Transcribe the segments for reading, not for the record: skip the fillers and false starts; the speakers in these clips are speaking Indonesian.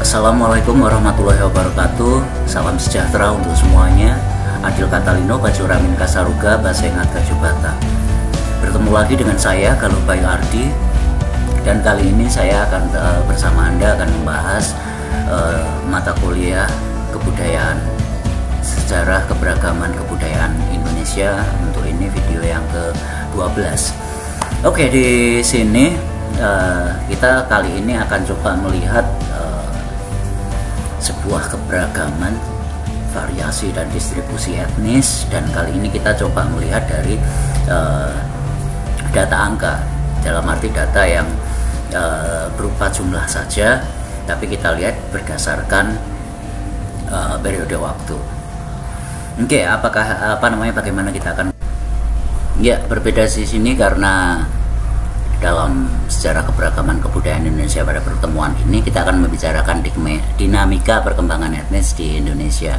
Assalamualaikum warahmatullahi wabarakatuh. Salam sejahtera untuk semuanya. Adil Katalino, Bajuramin Kasaruga, Basengat Kajubata. Bertemu lagi dengan saya, Galuh Bayu Ardi. Dan kali ini saya akan bersama Anda akan membahas mata kuliah kebudayaan, sejarah keberagaman kebudayaan Indonesia. Untuk ini video yang ke-12. Oke, di sini kita kali ini akan coba melihat sebuah keberagaman, variasi dan distribusi etnis, dan kali ini kita coba melihat dari data angka, dalam arti data yang berupa jumlah saja, tapi kita lihat berdasarkan periode waktu. Oke, bagaimana kita akan berbeda di sini karena dalam sejarah keberagaman kebudayaan Indonesia pada pertemuan ini kita akan membicarakan dinamika perkembangan etnis di Indonesia.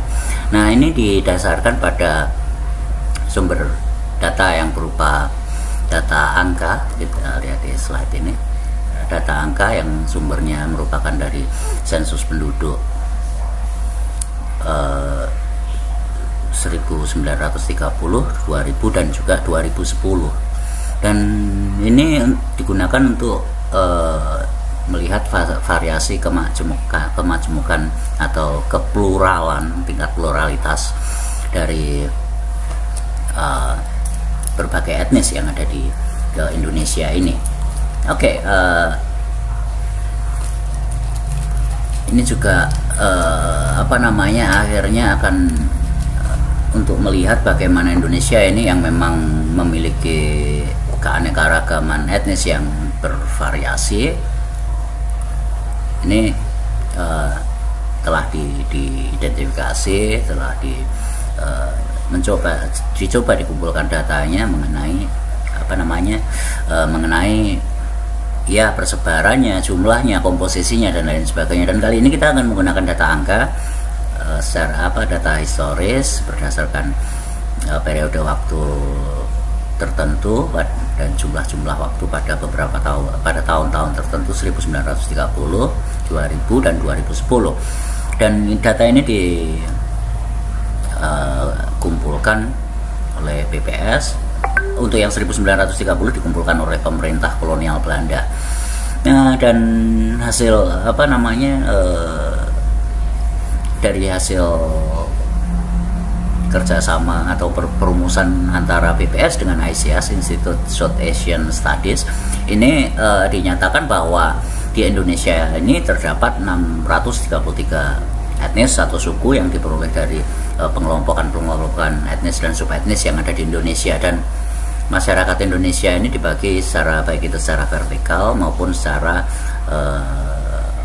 Nah, ini didasarkan pada sumber data yang berupa data angka. Kita lihat di slide ini, data angka yang sumbernya merupakan dari sensus penduduk 1930, 2000 dan juga 2010. Dan ini digunakan untuk melihat variasi kemajumukan atau kepluralan, tingkat pluralitas dari berbagai etnis yang ada di Indonesia ini. Oke, ini juga akhirnya akan untuk melihat bagaimana Indonesia ini yang memang memiliki keanekaragaman etnis yang bervariasi. Ini telah diidentifikasi, telah dicoba dikumpulkan datanya mengenai mengenai persebarannya, jumlahnya, komposisinya dan lain sebagainya. Dan kali ini kita akan menggunakan data angka secara data historis berdasarkan periode waktu tertentu dan jumlah waktu pada beberapa tahun-tahun tertentu, 1930, 2000 dan 2010. Dan data ini dikumpulkan oleh BPS. Untuk yang 1930 dikumpulkan oleh pemerintah kolonial Belanda. Nah, dan hasil dari hasil kerjasama atau perumusan antara BPS dengan ICS, Institute South Asian Studies, ini dinyatakan bahwa di Indonesia ini terdapat 633 etnis atau suku yang diperoleh dari pengelompokan etnis dan subetnis yang ada di Indonesia. Dan masyarakat Indonesia ini dibagi secara baik itu secara vertikal maupun secara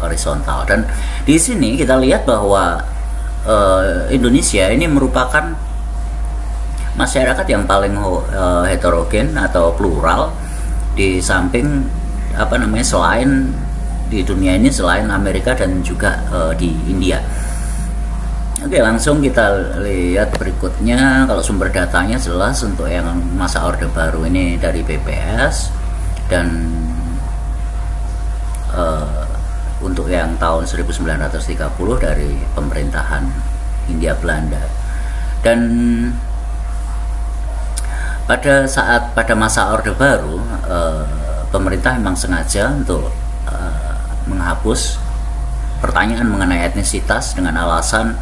horizontal. Dan di sini kita lihat bahwa Indonesia ini merupakan masyarakat yang paling heterogen atau plural di samping selain di dunia ini, selain Amerika dan juga di India. Oke, langsung kita lihat berikutnya. Kalau sumber datanya jelas untuk yang masa Orde Baru ini dari BPS, dan untuk yang tahun 1930 dari pemerintahan Hindia Belanda. Dan pada masa Orde Baru, pemerintah memang sengaja untuk menghapus pertanyaan mengenai etnisitas dengan alasan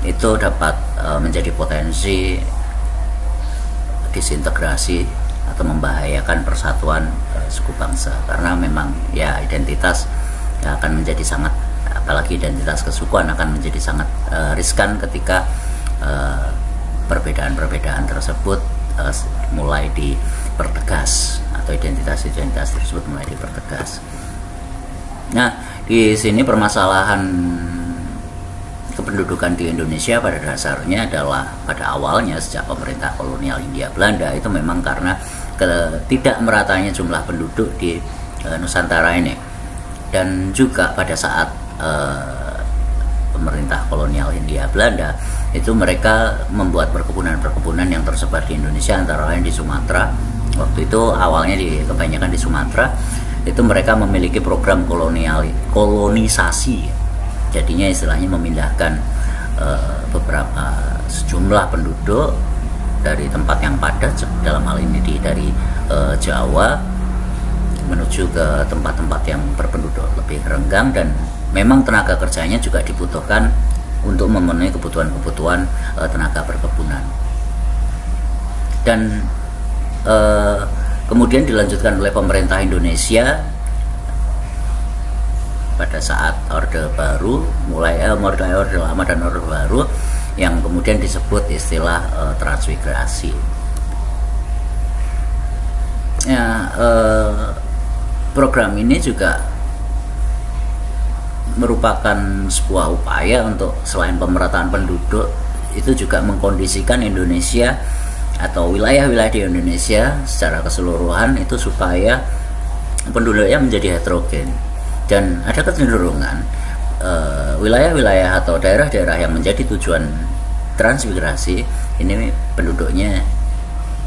itu dapat menjadi potensi disintegrasi atau membahayakan persatuan suku bangsa, karena memang identitas akan menjadi sangat, apalagi identitas kesukuan akan menjadi sangat riskan ketika perbedaan-perbedaan tersebut mulai dipertegas, atau identitas tersebut mulai dipertegas. Nah, di sini permasalahan kependudukan di Indonesia pada dasarnya adalah pada awalnya sejak pemerintah kolonial Hindia Belanda itu memang karena tidak meratanya jumlah penduduk di Nusantara ini, dan juga pada saat pemerintah kolonial Hindia Belanda itu mereka membuat perkebunan yang tersebar di Indonesia, antara lain di Sumatera. Waktu itu awalnya kebanyakan di Sumatera, itu mereka memiliki program kolonisasi. Jadinya istilahnya memindahkan beberapa sejumlah penduduk dari tempat yang padat, dalam hal ini dari Jawa, menuju ke tempat-tempat yang berpenduduk lebih renggang, dan memang tenaga kerjanya juga dibutuhkan untuk memenuhi kebutuhan-kebutuhan tenaga perkebunan. Dan kemudian dilanjutkan oleh pemerintah Indonesia pada saat Orde Baru, mulai Orde Lama dan Orde Baru, yang kemudian disebut istilah transmigrasi. Ya, program ini juga merupakan sebuah upaya untuk selain pemerataan penduduk, itu juga mengkondisikan Indonesia atau wilayah-wilayah di Indonesia secara keseluruhan itu supaya penduduknya menjadi heterogen, dan ada kecenderungan wilayah-wilayah atau daerah-daerah yang menjadi tujuan transmigrasi ini penduduknya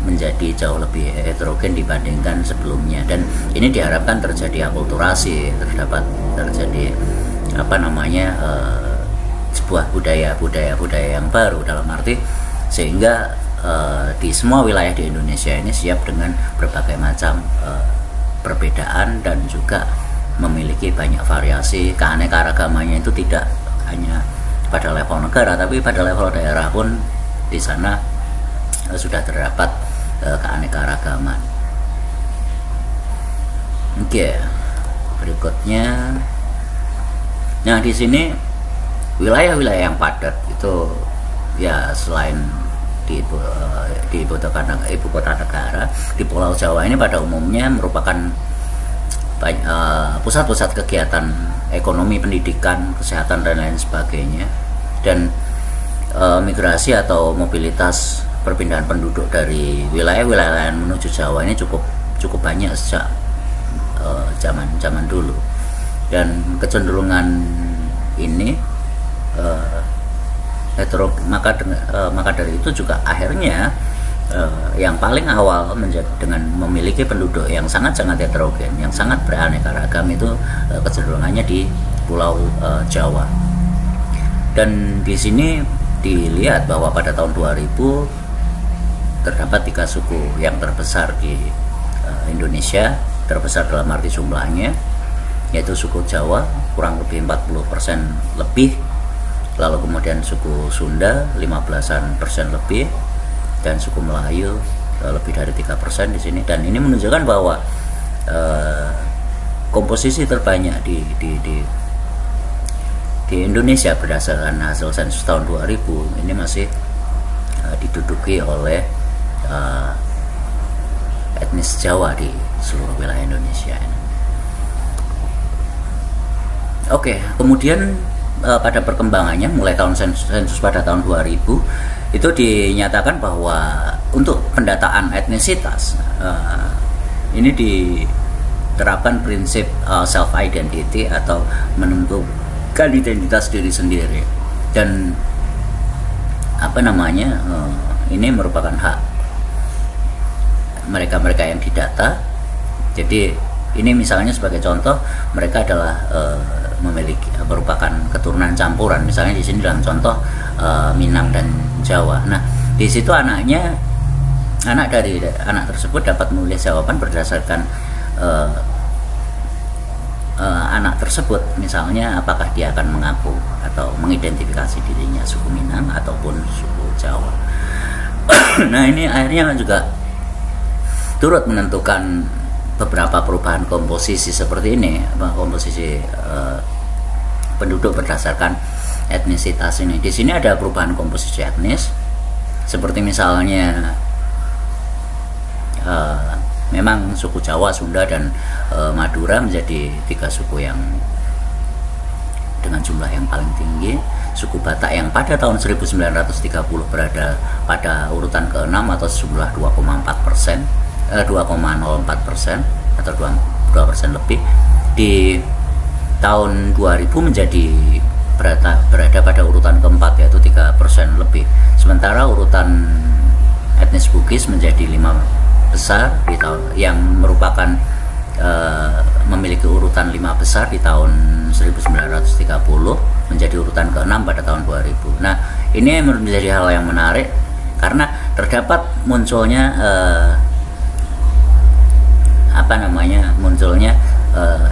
menjadi jauh lebih heterogen dibandingkan sebelumnya, dan ini diharapkan terjadi akulturasi, terjadi sebuah budaya yang baru, dalam arti sehingga di semua wilayah di Indonesia ini siap dengan berbagai macam perbedaan dan juga memiliki banyak variasi. Keanekaragamannya itu tidak hanya pada level negara, tapi pada level daerah pun di sana sudah terdapat keanekaragaman. Oke, berikutnya, nah di sini wilayah-wilayah yang padat itu ya selain di ibu kota negara, di Pulau Jawa ini pada umumnya merupakan pusat-pusat kegiatan ekonomi, pendidikan, kesehatan dan lain sebagainya, dan migrasi atau mobilitas perpindahan penduduk dari wilayah-wilayah lain menuju Jawa ini cukup banyak sejak zaman dulu, dan kecenderungan ini maka dari itu juga akhirnya yang paling awal dengan memiliki penduduk yang sangat-sangat heterogen, yang sangat beraneka ragam, itu kecenderungannya di Pulau Jawa. Dan di sini dilihat bahwa pada tahun 2000 terdapat 3 suku yang terbesar di Indonesia, terbesar dalam arti jumlahnya, yaitu suku Jawa kurang lebih 40% lebih, lalu kemudian suku Sunda 15% lebih, dan suku Melayu lebih dari 3% di sini. Dan ini menunjukkan bahwa komposisi terbanyak di Indonesia berdasarkan hasil sensus tahun 2000 ini masih diduduki oleh etnis Jawa di seluruh wilayah Indonesia. Oke, kemudian pada perkembangannya mulai tahun sensus pada tahun 2000 itu dinyatakan bahwa untuk pendataan etnisitas ini diterapkan prinsip self identity atau menentukan identitas diri sendiri, dan ini merupakan hak mereka yang didata. Jadi ini misalnya sebagai contoh, mereka adalah merupakan keturunan campuran, misalnya di sini dalam contoh Minang dan Jawa. Nah, di situ anak tersebut dapat menulis jawaban berdasarkan anak tersebut, misalnya apakah dia akan mengaku atau mengidentifikasi dirinya suku Minang ataupun suku Jawa. Nah, ini akhirnya juga turut menentukan beberapa perubahan komposisi seperti ini, komposisi penduduk berdasarkan etnisitas ini. Di sini ada perubahan komposisi etnis, seperti misalnya memang suku Jawa, Sunda, dan Madura menjadi 3 suku yang dengan jumlah yang paling tinggi. Suku Batak yang pada tahun 1930 berada pada urutan ke-6 atau sejumlah 2,04% atau 2% lebih. Di tahun 2000 menjadi berada pada urutan ke-4, yaitu 3% lebih. Sementara urutan etnis Bugis menjadi 5 besar yang merupakan memiliki urutan 5 besar di tahun 1930, menjadi urutan ke-6 pada tahun 2000. Nah, ini menjadi hal yang menarik karena terdapat munculnya munculnya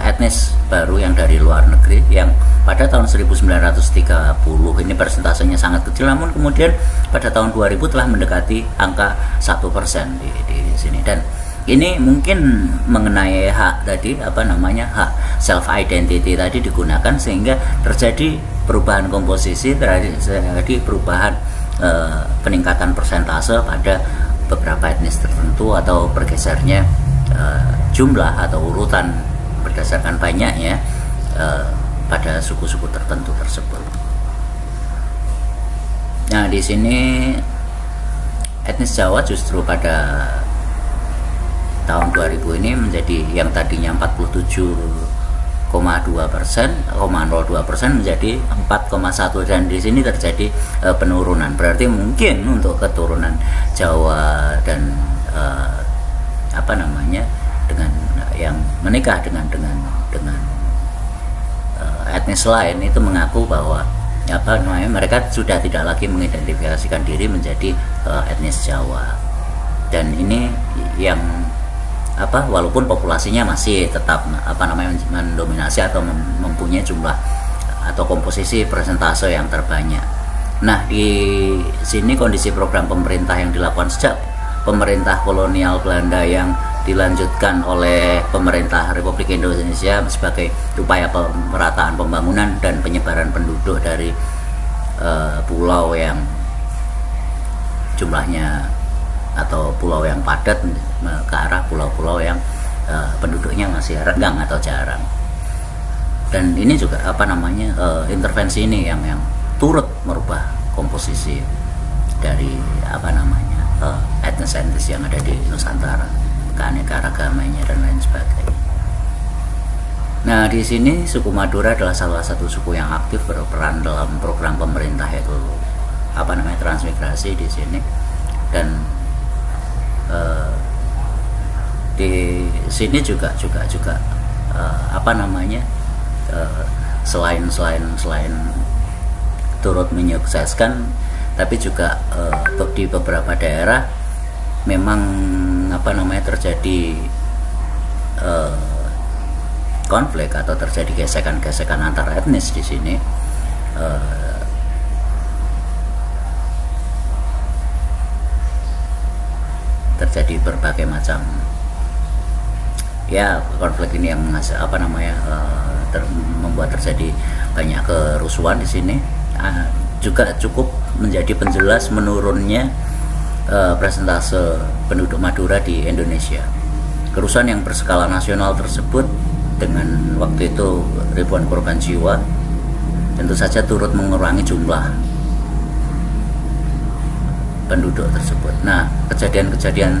etnis baru yang dari luar negeri yang pada tahun 1930 ini persentasenya sangat kecil, namun kemudian pada tahun 2000 telah mendekati angka 1% di sini. Dan ini mungkin mengenai hak tadi, hak self identity tadi digunakan sehingga terjadi perubahan komposisi, terjadi perubahan peningkatan persentase pada beberapa etnis tertentu atau bergesernya jumlah atau urutan berdasarkan banyaknya pada suku-suku tertentu tersebut. Nah, di sini etnis Jawa justru pada tahun 2000 ini menjadi yang tadinya 47,02% menjadi 4,1, dan di sini terjadi penurunan. Berarti mungkin untuk keturunan Jawa dan dengan yang menikah dengan etnis lain itu mengaku bahwa mereka sudah tidak lagi mengidentifikasikan diri menjadi etnis Jawa. Dan ini yang walaupun populasinya masih tetap mendominasi atau mempunyai jumlah atau komposisi persentase yang terbanyak. Nah, di sini kondisi program pemerintah yang dilakukan sejak pemerintah kolonial Belanda yang dilanjutkan oleh pemerintah Republik Indonesia sebagai upaya pemerataan pembangunan dan penyebaran penduduk dari pulau yang jumlahnya atau pulau yang padat ke arah pulau-pulau yang penduduknya masih renggang atau jarang. Dan ini juga intervensi ini yang turut merubah komposisi dari etnis-etnis yang ada di Nusantara, keanekaragamannya dan lain sebagainya. Nah, di sini suku Madura adalah salah satu suku yang aktif berperan dalam program pemerintah, yaitu transmigrasi di sini. Dan di sini juga selain turut menyukseskan, tapi juga di beberapa daerah memang terjadi konflik atau terjadi gesekan-gesekan antar etnis di sini. Terjadi berbagai macam konflik ini yang membuat terjadi banyak kerusuhan di sini. Juga cukup menjadi penjelas menurunnya persentase penduduk Madura di Indonesia. Kerusuhan yang berskala nasional tersebut dengan waktu itu ribuan korban jiwa tentu saja turut mengurangi jumlah penduduk tersebut. Nah, kejadian-kejadian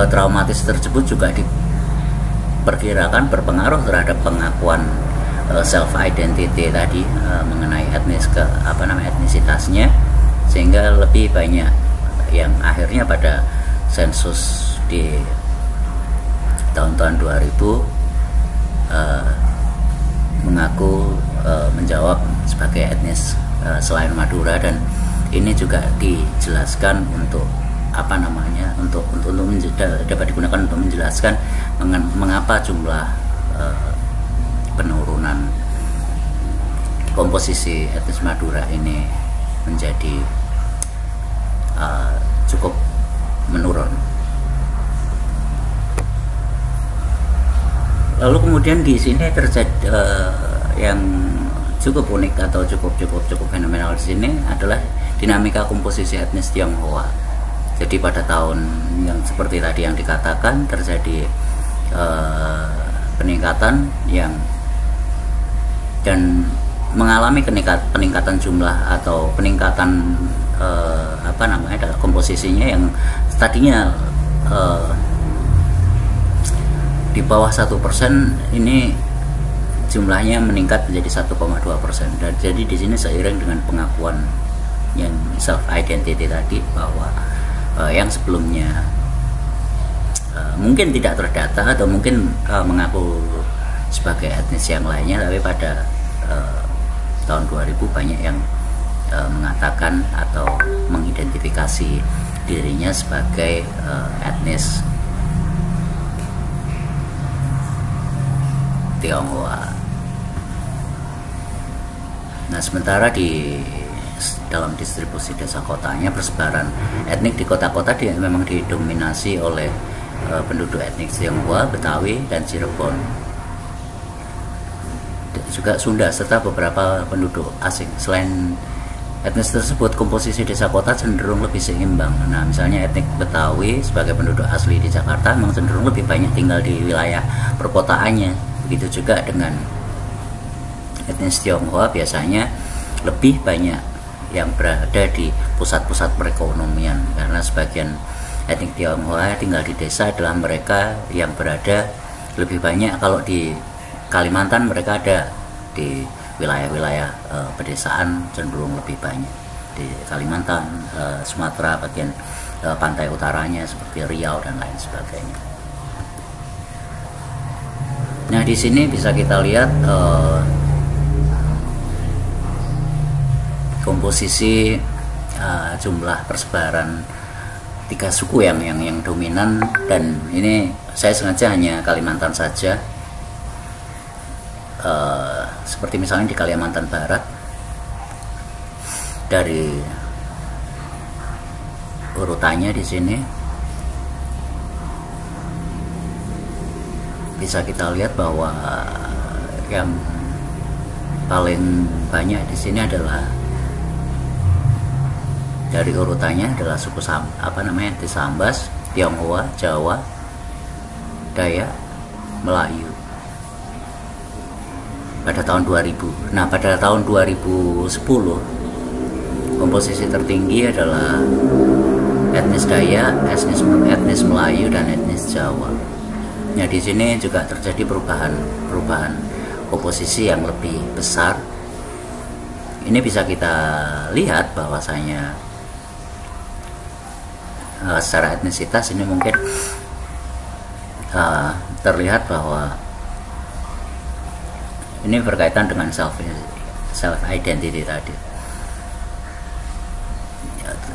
traumatis tersebut juga diperkirakan berpengaruh terhadap pengakuan self identity tadi mengenai etnisitasnya, sehingga lebih banyak yang akhirnya pada sensus di tahun-tahun 2000 mengaku menjawab sebagai etnis selain Madura. Dan ini juga dijelaskan untuk dapat digunakan untuk menjelaskan mengapa jumlah penurunan komposisi etnis Madura ini menjadi cukup menurun. Lalu kemudian di sini terjadi yang cukup unik atau cukup fenomenal di sini adalah dinamika komposisi etnis Tionghoa. Jadi pada tahun yang seperti tadi yang dikatakan terjadi peningkatan dan mengalami peningkatan jumlah atau peningkatan dalam komposisinya yang tadinya di bawah 1%, ini jumlahnya meningkat menjadi 1,2%. Dan jadi di sini seiring dengan pengakuan yang self identity tadi bahwa yang sebelumnya mungkin tidak terdata atau mungkin mengaku sebagai etnis yang lainnya, tapi pada tahun 2000 banyak yang mengatakan atau mengidentifikasi dirinya sebagai etnis Tionghoa. Nah, sementara dalam distribusi desa kotanya, persebaran etnik di kota-kota memang didominasi oleh penduduk etnik Tionghoa, Betawi, dan Cirebon, juga Sunda, serta beberapa penduduk asing. Selain etnis tersebut, komposisi desa kota cenderung lebih seimbang. Nah, misalnya etnik Betawi sebagai penduduk asli di Jakarta memang cenderung lebih banyak tinggal di wilayah perkotaannya. Begitu juga dengan etnis Tionghoa, biasanya lebih banyak yang berada di pusat-pusat perekonomian, karena sebagian etnik Tionghoa tinggal di desa adalah mereka yang berada lebih banyak. Kalau di Kalimantan mereka ada di wilayah-wilayah pedesaan cenderung lebih banyak. Di Kalimantan, Sumatera bagian pantai utaranya seperti Riau dan lain sebagainya. Nah, di sini bisa kita lihat komposisi jumlah persebaran 3 suku yang dominan, dan ini saya sengaja hanya Kalimantan saja. Seperti misalnya di Kalimantan Barat, dari urutannya di sini bisa kita lihat bahwa yang paling banyak di sini adalah dari urutannya adalah suku etnis Sambas, Tionghoa, Jawa, Dayak, Melayu pada tahun 2000. Nah, pada tahun 2010 komposisi tertinggi adalah etnis Dayak, etnis Melayu, dan etnis Jawa. Nah, di sini juga terjadi perubahan komposisi yang lebih besar. Ini bisa kita lihat bahwasanya secara etnisitas ini mungkin terlihat bahwa ini berkaitan dengan self identity tadi.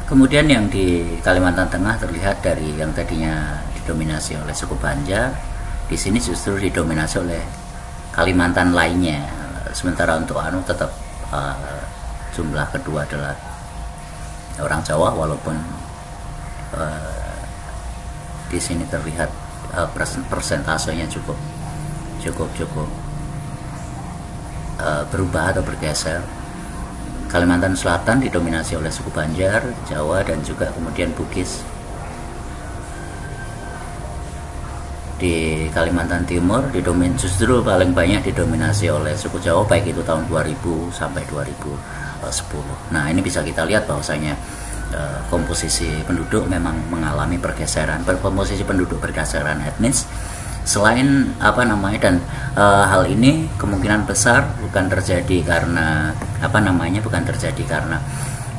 Kemudian yang di Kalimantan Tengah terlihat dari yang tadinya didominasi oleh suku Banjar, di sini justru didominasi oleh Kalimantan lainnya. Sementara untuk tetap jumlah kedua adalah orang Jawa, walaupun di sini terlihat persentasenya cukup berubah atau bergeser. Kalimantan Selatan didominasi oleh suku Banjar, Jawa, dan juga kemudian Bugis. Di Kalimantan Timur justru paling banyak didominasi oleh suku Jawa, baik itu tahun 2000 sampai 2010. Nah, ini bisa kita lihat bahwasanya komposisi penduduk memang mengalami pergeseran, komposisi penduduk berdasarkan etnis. Selain dan hal ini kemungkinan besar bukan terjadi karena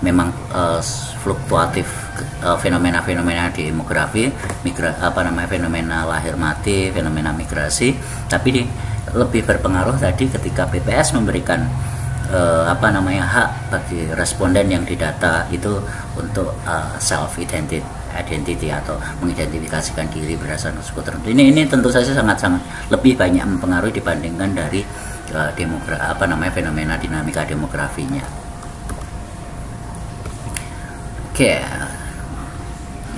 memang fluktuatif fenomena-fenomena demografi, fenomena lahir mati, fenomena migrasi, tapi lebih berpengaruh tadi ketika BPS memberikan hak bagi responden yang didata itu untuk self identity atau mengidentifikasikan diri berdasarkan suku tertentu. Ini tentu saja sangat lebih banyak mempengaruhi dibandingkan dari fenomena dinamika demografinya. Oke,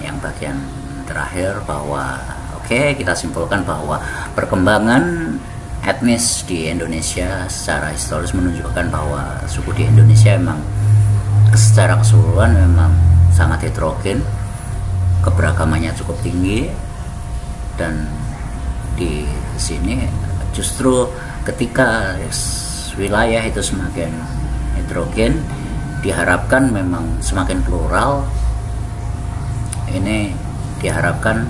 yang bagian terakhir bahwa kita simpulkan bahwa perkembangan etnis di Indonesia secara historis menunjukkan bahwa suku di Indonesia memang secara keseluruhan memang sangat heterogen, keberagamannya cukup tinggi, dan di sini justru ketika wilayah itu semakin heterogen, diharapkan memang semakin plural. Ini diharapkan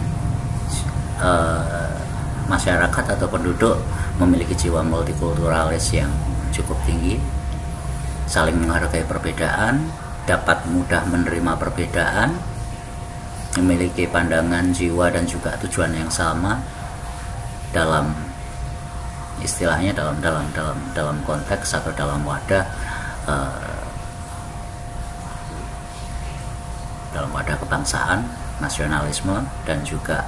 masyarakat atau penduduk memiliki jiwa multikulturalis yang cukup tinggi, saling menghargai perbedaan, dapat mudah menerima perbedaan, memiliki pandangan, jiwa, dan juga tujuan yang sama dalam istilahnya dalam konteks atau dalam wadah kebangsaan, nasionalisme, dan juga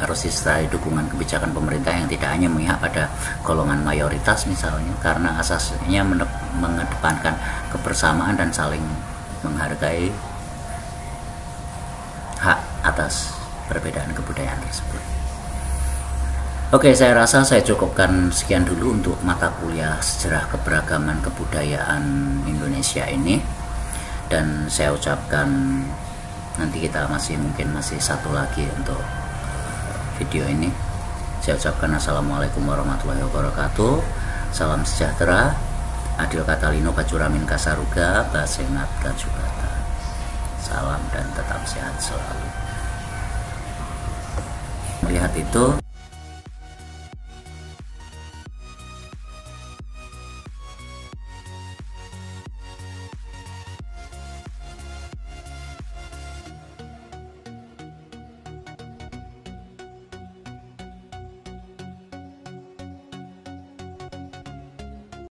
harus disertai dukungan kebijakan pemerintah yang tidak hanya memihak pada golongan mayoritas misalnya, karena asasnya mengedepankan kebersamaan dan saling menghargai hak atas perbedaan kebudayaan tersebut. Oke, saya rasa saya cukupkan sekian dulu untuk mata kuliah sejarah keberagaman kebudayaan Indonesia ini, dan saya ucapkan nanti kita mungkin masih satu lagi untuk video ini. Saya ucapkan assalamualaikum warahmatullahi wabarakatuh, salam sejahtera, adil katalino kacuramin kasaruga, basengat kacubata, salam dan tetap sehat selalu. Melihat itu